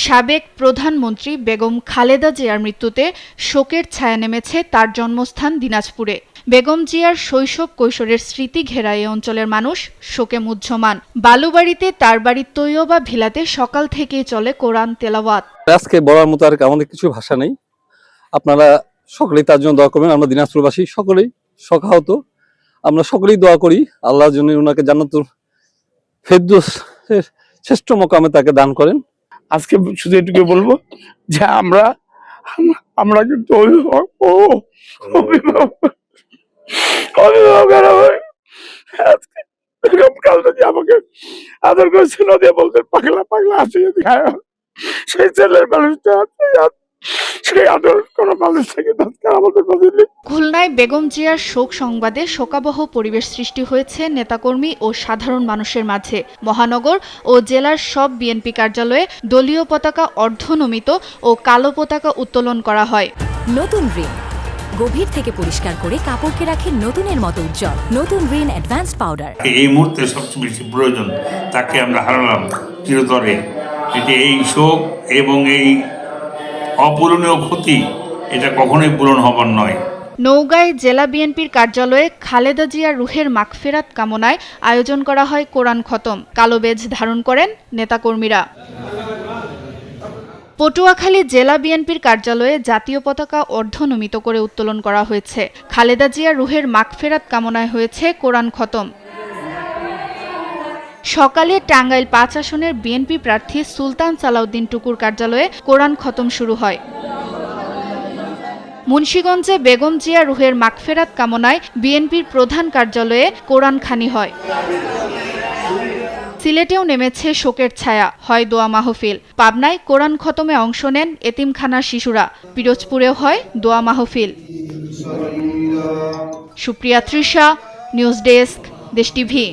সাবেক প্রধানমন্ত্রী বেগম খালেদা জিয়ার মৃত্যুতে শোকের ছায়া নেমেছে তার জন্মস্থান দিনাজপুরে। বেগম জিয়ার শৈশব কৈশোরের স্মৃতি ঘেরা এ অঞ্চলের মানুষ শোকে মুহ্যমান। বালুবাড়িতে তার বাড়ির তৈয়বা ভিলাতে সকাল থেকেই চলে কোরআন তেলাওয়াত। আজকে বলার মতো আর আমাদের কিছু ভাষা নেই। আপনারা সকলেই তার জন্য দোয়া করবেন। আমরা দিনাজপুরবাসী সকলেই শোকাহত। আমরা সকলেই দোয়া করি আল্লাহর জন্য ওনাকে জান্নাতুল ফেরদৌসের শ্রেষ্ঠ মোকামে তাকে দান করেন। আজকে শুধু এটুকু বলবো যে আমরা কিন্তু আমাকে আদর করেছিল দিয়ে বলতেন পাগলা পাগলা আছে যদি সেই ছেলের মানুষটা সেই আদর কোনো মানুষ থেকে আমাদের বদলে। খুলনায় বেগম জিয়ার শোক সংবাদে শোকাবহ পরিবেশ সৃষ্টি হয়েছে নেতাকর্মী ও সাধারণ মানুষের মাঝে। মহানগর ও জেলার সব বিএনপি কার্যালয়ে দলীয় পতাকা অর্ধনমিত ও কালো পতাকা উত্তোলন করা হয়। নতুন রিন গভীর থেকে পরিষ্কার করে কাপড়কে রাখে নতুনের মতো উজ্জ্বল। নতুন রিন অ্যাডভান্সড পাউডার। এই মুহূর্তে সবচেয়ে বেশি প্রয়োজন তাকে আমরা হারালাম চিরতরে। এটি এই শোক এবং এই অপূরণীয় ক্ষতি এটা কখনোই পূরণ হবার নয়। নওগাঁয় জেলা বিএনপির কার্যালয়ে খালেদা জিয়ার রুহের মাগফিরাত কামনায় আয়োজন করা হয় কোরআন খতম। কালো বেজ ধারণ করেন নেতাকর্মীরা। পটুয়াখালী জেলা বিএনপির কার্যালয়ে জাতীয় পতাকা অর্ধনমিত করে উত্তোলন করা হয়েছে। খালেদা জিয়ার রুহের মাগফিরাত কামনায় হয়েছে কোরআন খতম। সকালে টাঙ্গাইল ৫ আসনের বিএনপি প্রার্থী সুলতান সালাউদ্দিন টুকুর কার্যালয়ে কোরআন খতম শুরু হয়। মুন্সিগঞ্জে বেগম জিয়া রুহের মাগফিরাত কামনায় বিএনপির প্রধান কার্যালয়ে কোরআন খানি হয়। সিলেটেও নেমেছে শোকের ছায়া, হয় দোয়া মাহফিল। পাবনায় কোরআন খতমে অংশ নেন এতিমখানার শিশুরা। পিরোজপুরেও হয় দোয়া মাহফিল। সুপ্রিয়া তৃষা, নিউজ ডেস্ক, দেশ টিভি।